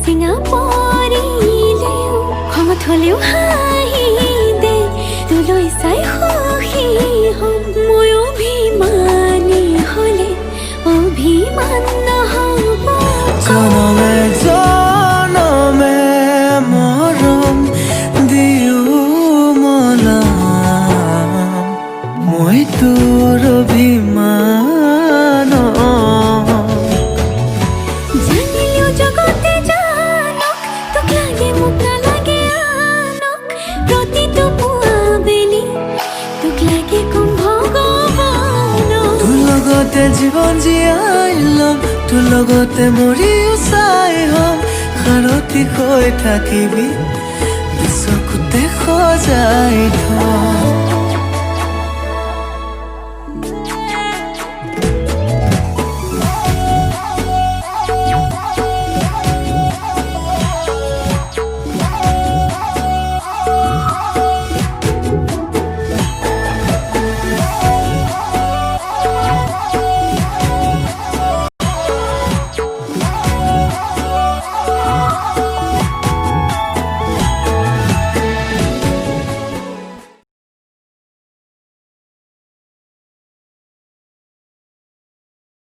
চিঙা পৰিলেও খঙত হ'লেও হাঁহি দে তোলৈ চাই সুখী হ'ম মই অভিমানী হ'লে অভিমান নহ'ব জনমে জনমে মৰম দিও মলাম মই তোৰ অভিমান জানিলেও জগতে জানক তোক লাগে মোক নালাগে আনক প্ৰতিটো পুৱা বেলি তোক লাগে কম ভগৱানক তোৰ লগতে জীৱন জীয়াই ল'ম তোৰ লগতে মৰিও চাই হ'ম সাৰথি হৈ থাকিবি চকুতে সজাই থম